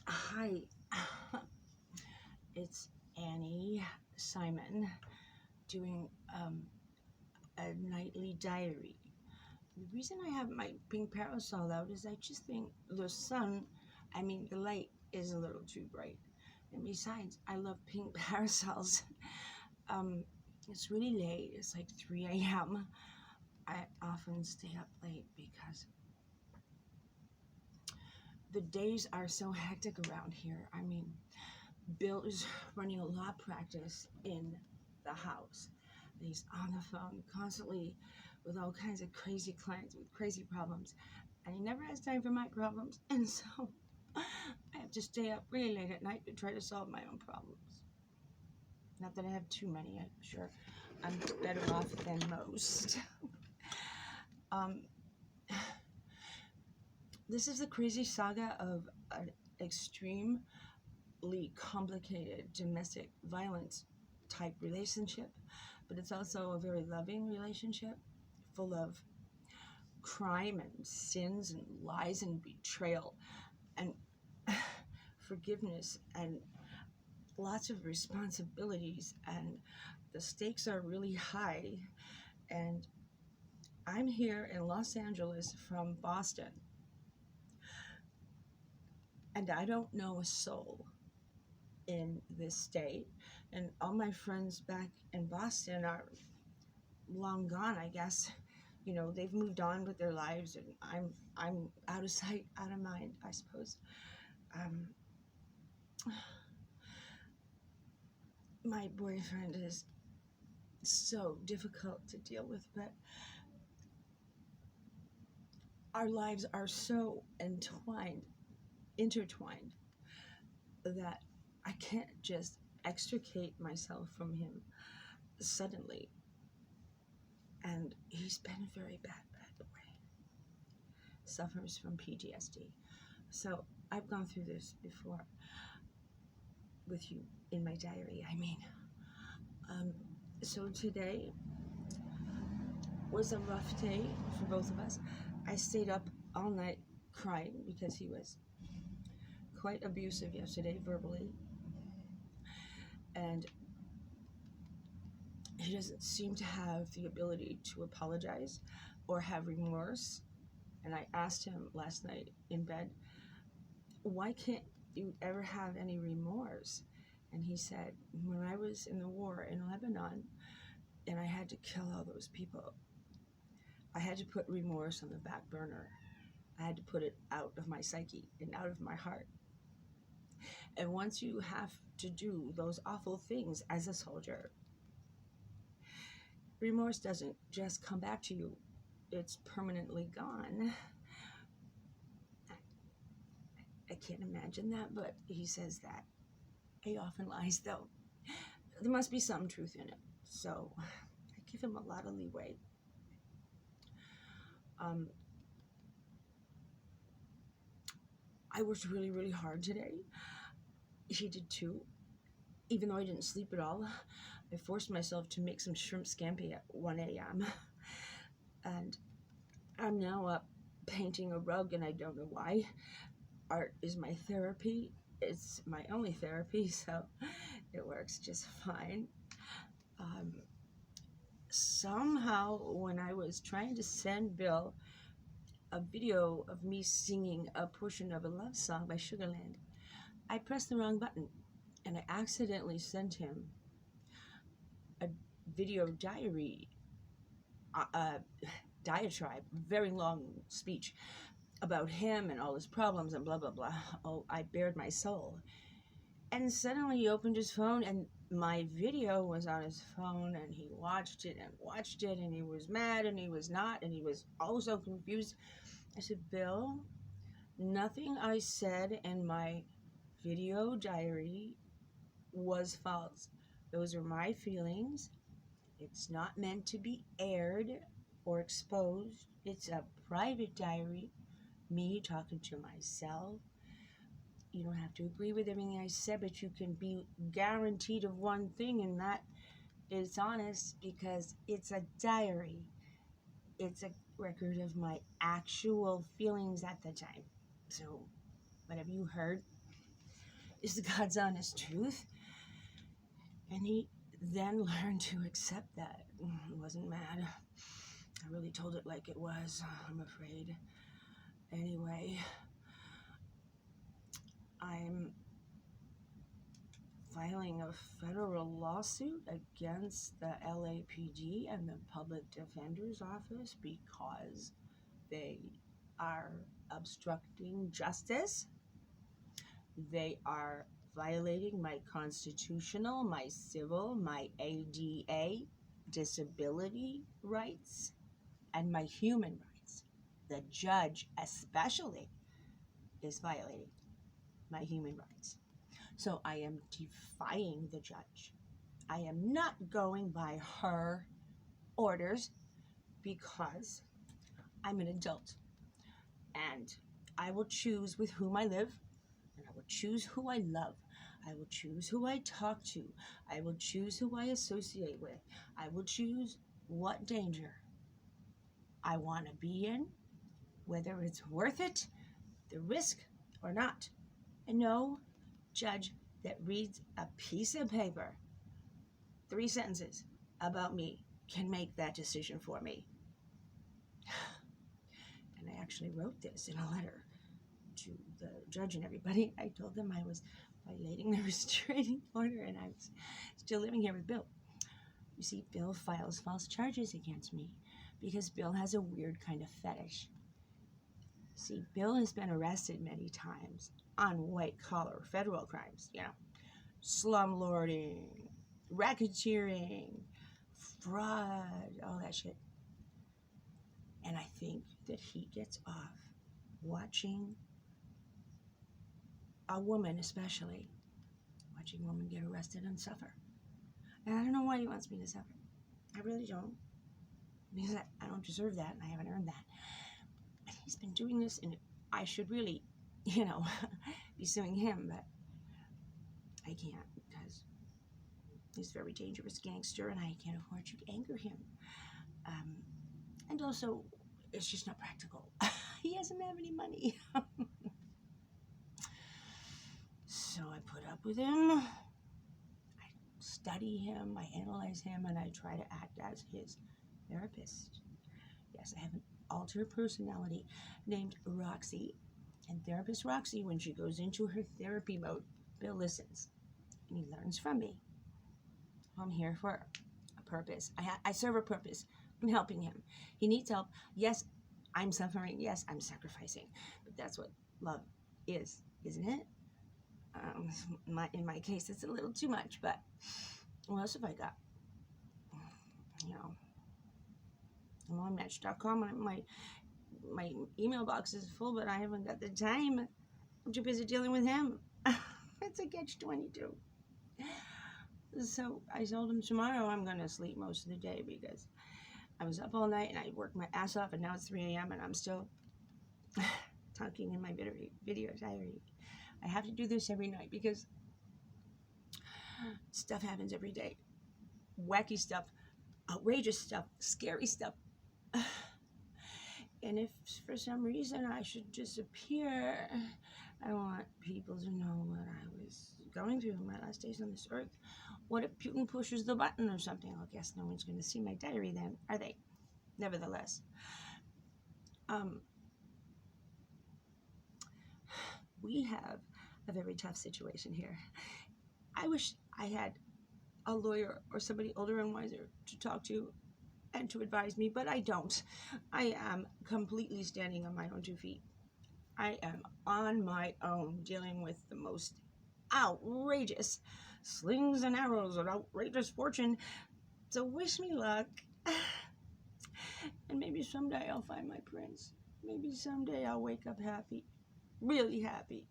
Hi, it's Annie Simon doing a nightly diary. The reason I have my pink parasol out is I just think the sun, the light is a little too bright. And besides, I love pink parasols. um, it's really late, it's like 3 a.m. I often stay up late because the days are so hectic around here. Bill is running a law practice in the house. He's on the phone constantly with all kinds of crazy clients with crazy problems, and he never has time for my problems. And so I have to stay up really late at night to try to solve my own problems. Not that I have too many, I'm sure I'm better off than most. um, this is the crazy saga of an extremely complicated domestic violence type relationship, but it's also a very loving relationship full of crime and sins and lies and betrayal and forgiveness and lots of responsibilities, and the stakes are really high. And I'm here in Los Angeles from Boston, and I don't know a soul in this state, and all my friends back in Boston are long gone, I guess. They've moved on with their lives, and I'm out of sight, out of mind, I suppose. Um, my boyfriend is so difficult to deal with, but our lives are so intertwined, that I can't just extricate myself from him suddenly. And he's been very bad, by the way. Suffers from PTSD. So I've gone through this before with you in my diary. So today was a rough day for both of us. I stayed up all night crying because he was quite abusive yesterday verbally, and he doesn't seem to have the ability to apologize or have remorse. And I asked him last night in bed, why can't you ever have any remorse? And he said, when I was in the war in Lebanon and I had to kill all those people, I had to put remorse on the back burner. I had to put it out of my psyche and out of my heart. And once you have to do those awful things as a soldier, remorse doesn't just come back to you, it's permanently gone. I can't imagine that, but he says that. He often lies, though. There must be some truth in it, so I give him a lot of leeway. I worked really, really hard today. He did too. Even though I didn't sleep at all, I forced myself to make some shrimp scampi at 1 a.m. And I'm now up painting a rug, and I don't know why. Art is my therapy. It's my only therapy, so it works just fine. Somehow, when I was trying to send Bill a video of me singing a portion of a love song by Sugarland, I pressed the wrong button, and I accidentally sent him a video diary, diatribe, very long speech about him and all his problems and blah, blah, blah. Oh, I bared my soul. And suddenly he opened his phone, and my video was on his phone, and he watched it, and he was mad, and he was not, and he was also confused. I said, Bill, nothing I said in my video diary was false. Those are my feelings. It's not meant to be aired or exposed. It's a private diary, me talking to myself. You don't have to agree with everything I said, but you can be guaranteed of one thing, and that is honest, because it's a diary. It's a record of my actual feelings at the time. So whatever you heard, is God's honest truth. And he then learned to accept that. He wasn't mad. I really told it like it was, I'm afraid. Anyway, I'm filing a federal lawsuit against the LAPD and the Public Defender's Office because they are obstructing justice. They are violating my constitutional, my civil, my ADA, disability rights, and my human rights. The judge especially is violating my human rights. So I am defying the judge. I am not going by her orders because I'm an adult. And I will choose with whom I live, and I will choose who I love. I will choose who I talk to. I will choose who I associate with. I will choose what danger I want to be in, whether it's worth it, the risk, or not. And no judge that reads a piece of paper, 3 sentences about me, can make that decision for me. And I actually wrote this in a letter to the judge and everybody. I told them I was violating the restraining order and I was still living here with Bill. You see, Bill files false charges against me because Bill has a weird kind of fetish. See, Bill has been arrested many times on white-collar federal crimes, slumlording, racketeering, fraud, all that shit. And I think that he gets off watching a woman, especially, watching a woman get arrested and suffer. And I don't know why he wants me to suffer. I really don't. Because I don't deserve that and I haven't earned that. And he's been doing this, and I should really, be suing him, but I can't because he's a very dangerous gangster and I can't afford to anger him. And also, it's just not practical. He doesn't have any money. So I put up with him. I study him, I analyze him, and I try to act as his therapist. Yes, I have an alter personality named Roxy. And therapist Roxy, when she goes into her therapy mode, Bill listens. And he learns from me. I'm here for a purpose. I serve a purpose. I'm helping him. He needs help. Yes, I'm suffering. Yes, I'm sacrificing. But that's what love is, isn't it? In my case, it's a little too much, but what else have I got? I'm on Match.com. My email box is full, but I haven't got the time. I'm too busy dealing with him. It's a catch-22. So I told him tomorrow I'm going to sleep most of the day because I was up all night and I worked my ass off, and now it's 3 a.m. and I'm still talking in my video diary. I have to do this every night because stuff happens every day. Wacky stuff, outrageous stuff, scary stuff. And if for some reason I should disappear, I want people to know what I was going through in my last days on this earth. What if Putin pushes the button or something? I guess no one's going to see my diary then, are they? Nevertheless, we have a very tough situation here. I wish I had a lawyer or somebody older and wiser to talk to and to advise me, but I don't. I am completely standing on my own 2 feet. I am on my own, dealing with the most outrageous slings and arrows of outrageous fortune. So wish me luck. And maybe someday I'll find my prince. Maybe someday I'll wake up happy, really happy.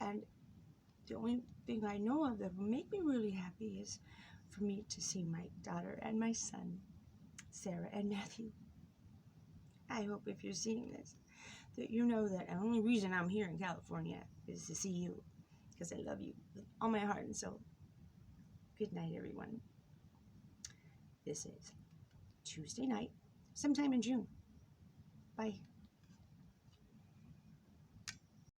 And the only thing I know of that will make me really happy is for me to see my daughter and my son, Sarah and Matthew. I hope if you're seeing this, that you know that the only reason I'm here in California is to see you, because I love you with all my heart and soul. Good night, everyone. This is Tuesday night, sometime in June. Bye.